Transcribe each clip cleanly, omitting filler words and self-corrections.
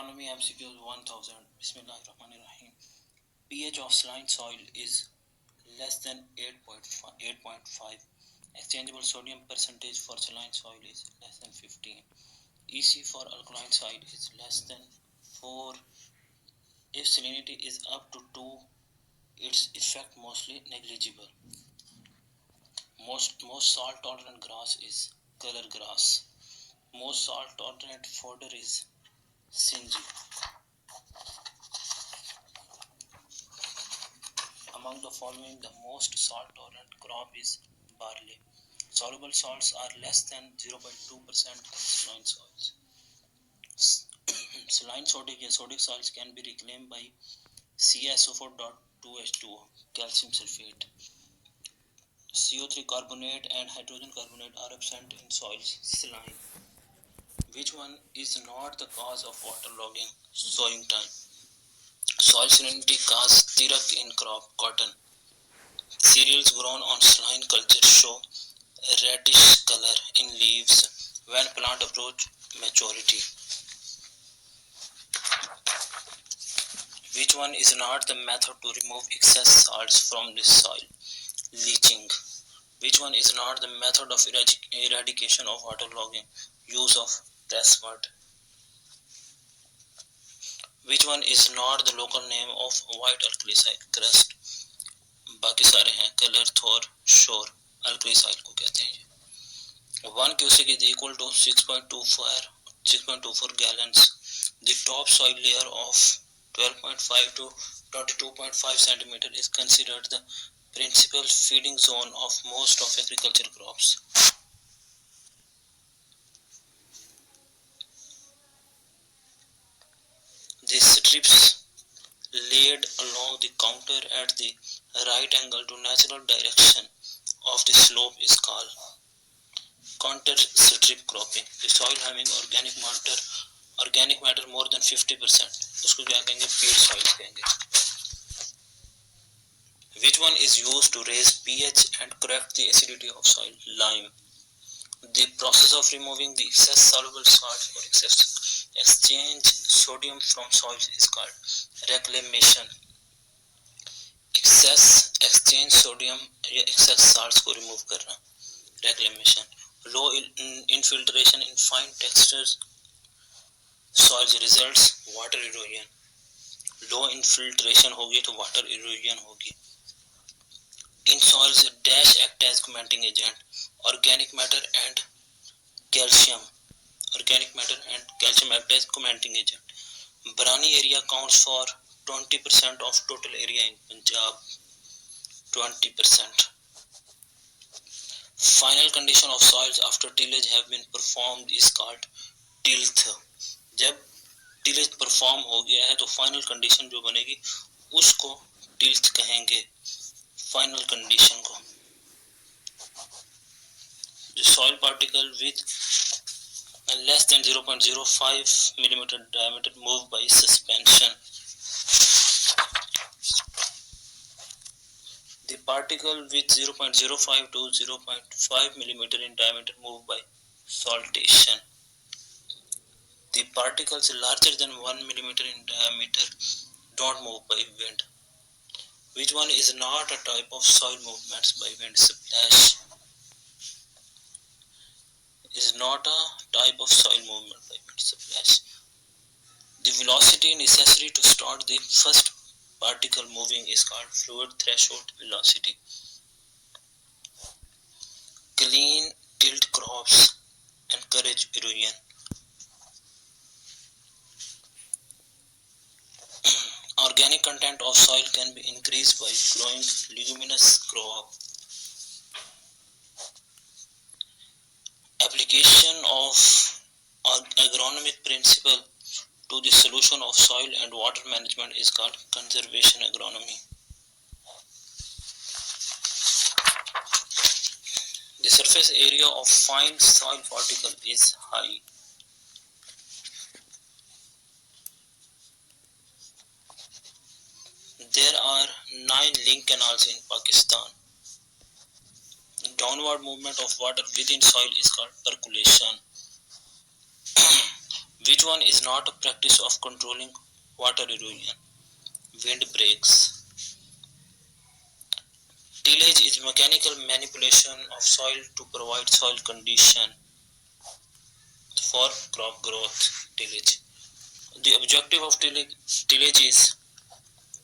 Agronomy MCQs 1000. Bismillahirrahmanirrahim. pH of saline soil is less than 8.5. Exchangeable sodium percentage for saline soil is less than 15. EC for alkaline soil is less than 4. If salinity is up to 2, its effect mostly negligible. Most salt tolerant grass is color grass. Most salt tolerant fodder is Sinji. Among the following, the most salt-tolerant crop is barley. Soluble salts are less than 0.2% in saline soils. Saline sodic salts can be reclaimed by CaSO4.2H2O, calcium sulfate. CO3 carbonate and hydrogen carbonate are absent in soils saline. Which one is not the cause of waterlogging? Sowing time. Soil salinity causes tirak in crop cotton. Cereals grown on saline culture show reddish color in leaves when plant approach maturity. Which one is not the method to remove excess salts from the soil? Leaching. Which one is not the method of eradication of waterlogging? Use of pressmud. Which one is not the local name of white alkali crust? बाकी सारे हैं colour थोर शोर alkali साइल को कहते हैं. 1 cubic is equal to 6.24 gallons. The top soil layer of 12.5 to 22.5 centimeter is considered the principal feeding zone of most of agriculture crops. The strips laid along the counter at the right angle to natural direction of the slope is called counter strip cropping. The soil having organic matter more than 50%, उसको क्या कहेंगे? Peat soil कहेंगे. Which one is used to raise pH and correct the acidity of soil? Lime. The process of removing the excess soluble salt or exchange sodium from soils is called reclamation. exchange sodium या excess salts को remove करना, reclamation. Low infiltration in fine textured soils results water erosion. Low infiltration होगी तो water erosion होगी. In soils dash act as commenting agent. Organic matter and calcium act as commenting agent. Brani area counts for 20% of total area in Punjab. 20%. Final condition of soils after tillage have been performed is called tilth. जब tillage perform हो गया है तो final condition जो बनेगी उसको tilth कहेंगे. Final condition को. The soil particle with less than 0.05 mm diameter moved by suspension. The particle with 0.05 to 0.5 mm in diameter moved by saltation. The particles larger than 1 mm in diameter don't move by wind. Which one is not a type of soil movements by wind? Splash. Is not a type of soil movement by wind. Splash. The velocity necessary to start the first particle moving is called fluid threshold velocity. Clean tilled crops encourage erosion. Organic content of soil can be increased by growing leguminous crop. Application of agronomic principle to the solution of soil and water management is called conservation agronomy. The surface area of fine soil particle is high. There are 9 link canals in Pakistan. Downward movement of water within soil is called percolation. Which one is not a practice of controlling water erosion? Wind breaks. Tillage is mechanical manipulation of soil to provide soil condition for crop growth. Tillage. The objective of tillage is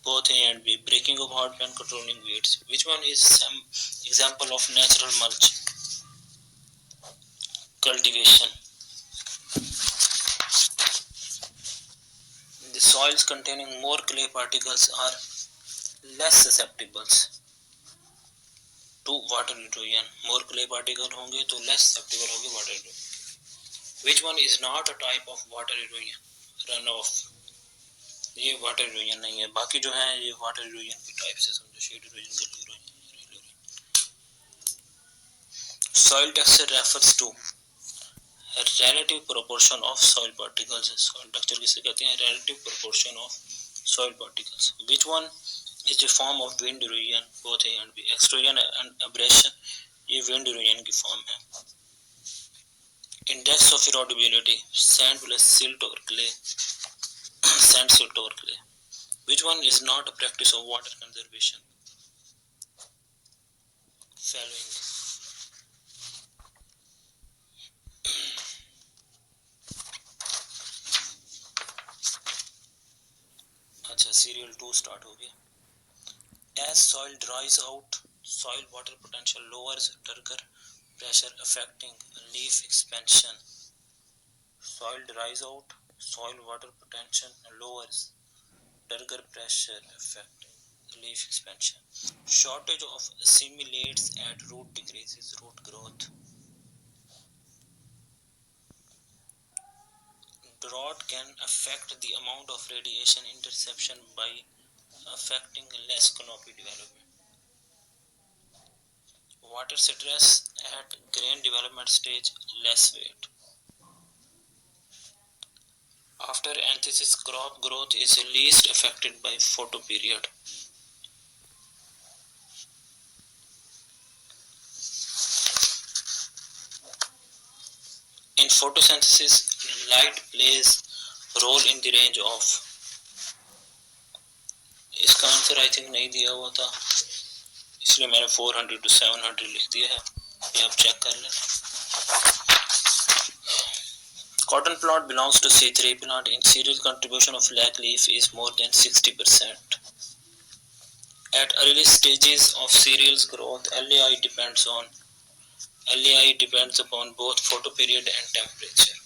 both A and B, breaking of hard and controlling weeds. Which one is some example of natural mulch? Cultivation. The soils containing more clay particles are less susceptible to water erosion. More clay particles होंगे तो less susceptible होंगे water erosion. Which one is not a type of water erosion? Runoff. ये water erosion नहीं है, बाकी जो है ये वाटर इरोजन की टाइप से समझो, sheet erosion, gully erosion. Soil texture refers to relative proportion of soil particles. Soil texture किसे कहते हैं? Relative proportion of soil particles. Which one is the form of wind erosion? Both A and B. Extrusion and abrasion ये wind erosion की form है. Index of erodibility, sand plus silt or clay. Sand, silt or clay. Which one is not a practice of water conservation? Following. अच्छा, serial 2 start हो गया. As soil dries out, soil water potential lowers turgor pressure affecting leaf expansion. Soil dries out, soil water potential lowers turgor pressure affecting leaf expansion. Shortage of assimilates at root decreases root growth. Drought can affect the amount of radiation interception by affecting less canopy development. Water stress at grain development stage, less weight. After anthesis, crop growth is least affected by photoperiod. In photosynthesis, light plays role in the range of. इसका answer I think नहीं दिया हुआ था, इसलिए मैंने 400 to 700 लिख दिया है, ये आप चेक कर लें. Cotton plant belongs to C3 plant. In cereal, contribution of lac leaf is more than 60%. At early stages of cereals growth, LAI depends upon both photoperiod and temperature.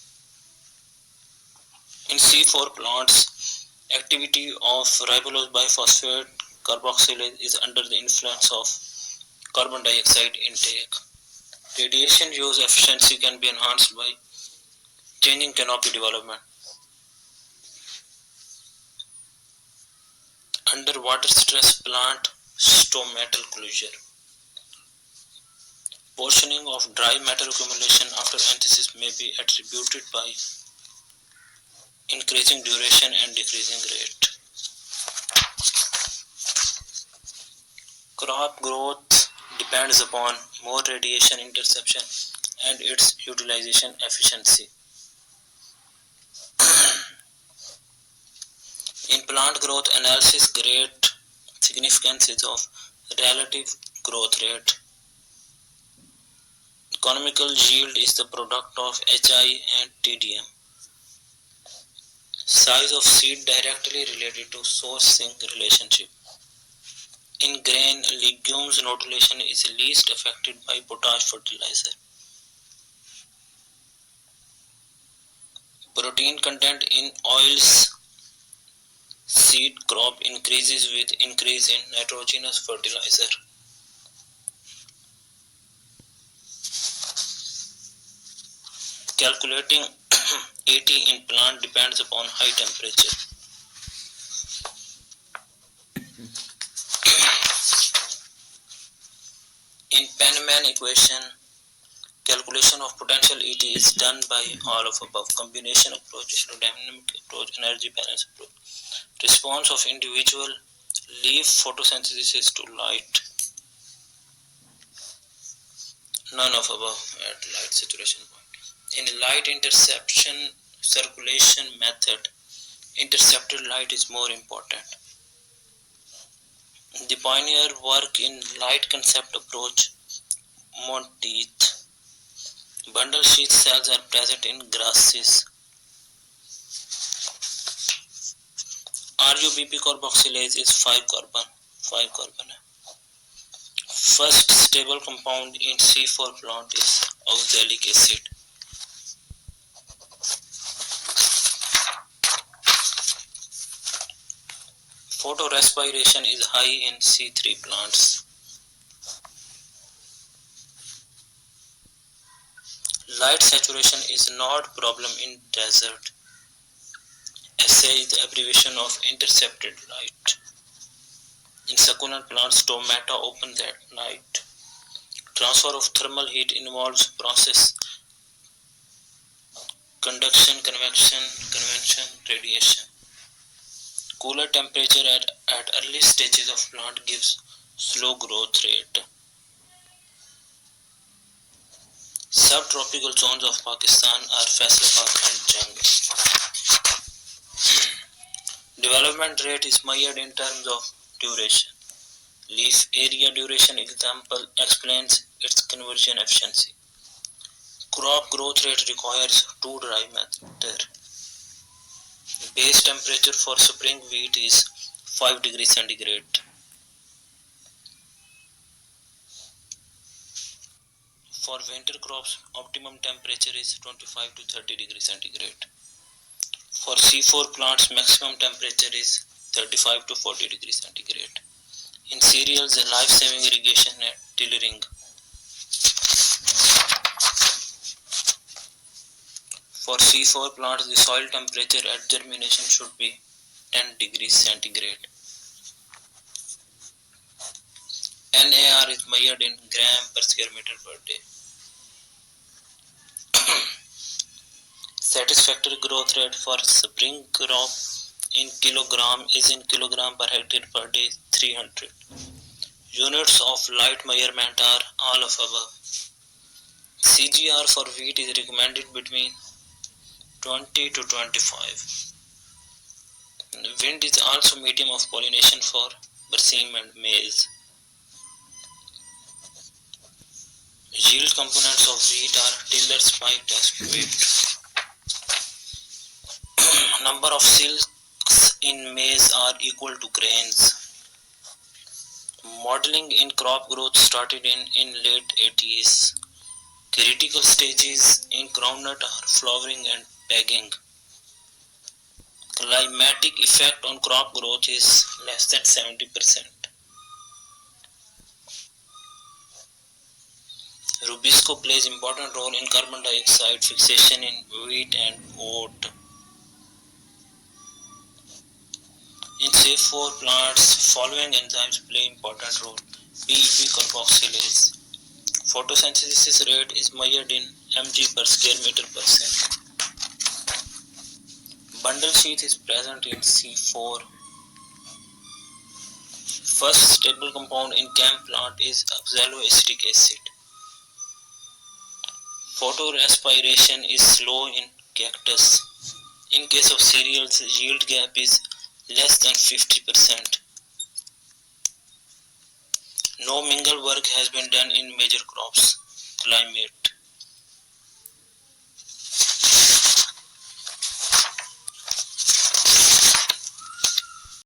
In C4 plants, activity of ribulose biphosphate carboxylase is under the influence of carbon dioxide intake. Radiation use efficiency can be enhanced by changing canopy development. Under water stress, plant stomatal closure. Portioning of dry matter accumulation after anthesis may be attributed by increasing duration and decreasing rate. Crop growth depends upon more radiation interception and its utilization efficiency. In plant growth analysis, great significance is of relative growth rate. Economical yield is the product of HI and TDM. Size of seed directly related to source-sink relationship. In grain, legumes nodulation is least affected by potash fertilizer. Protein content in oils seed crop increases with increase in nitrogenous fertilizer. Calculating AT in plant depends upon high temperature. In Penman equation, calculation of potential ET is done by all of above: combination approach, aerodynamic approach, energy balance approach. Response of individual leaf photosynthesis to light. None of above at light saturation point. In light interception circulation method, intercepted light is more important. The pioneer work in light concept approach, monteith. Bundle sheath cells are present in grasses. RUBP carboxylase is 5 carbon. First stable compound in C4 plant is oxalic acid. Photorespiration is high in C3 plants. Light saturation is not problem in desert. SA is the abbreviation of intercepted light. In succulent plants, stomata opens at night. Transfer of thermal heat involves process conduction, convection, radiation. Cooler temperature at early stages of plant gives slow growth rate. Subtropical zones of Pakistan are Faisalabad and Jang. Development rate is measured in terms of duration. Leaf area duration example explains its conversion efficiency. Crop growth rate requires two dry method. Base temperature for spring wheat is 5 degrees centigrade. For winter crops, optimum temperature is 25 to 30 degrees centigrade. For C4 plants, maximum temperature is 35 to 40 degrees centigrade. In cereals, life-saving irrigation and tillering. For C4 plants, the soil temperature at germination should be 10 degrees centigrade. NAR is measured in gram per square meter per day. Satisfactory growth rate for spring crop in kilogram is in kilogram per hectare per day 300. Units of light measurement are all of above. CGR for wheat is recommended between 20 to 25. Wind is also medium of pollination for berseem and maize. Yield components of wheat are tiller spike test weight. Number of silks in maize are equal to grains. Modeling in crop growth started in late 80s. Critical stages in groundnut are flowering and pegging. Climatic effect on crop growth is less than 70%. Rubisco plays important role in carbon dioxide fixation in wheat and oat. In C4 plants, following enzymes play important role. PEP carboxylase. Photosynthesis rate is measured in mg per square meter per second. Bundle sheath is present in C4. First stable compound in CAM plant is oxaloacetic acid. Photorespiration is slow in cactus. In case of cereals, yield gap is less than 50%. No mingle work has been done in major crops. Climate.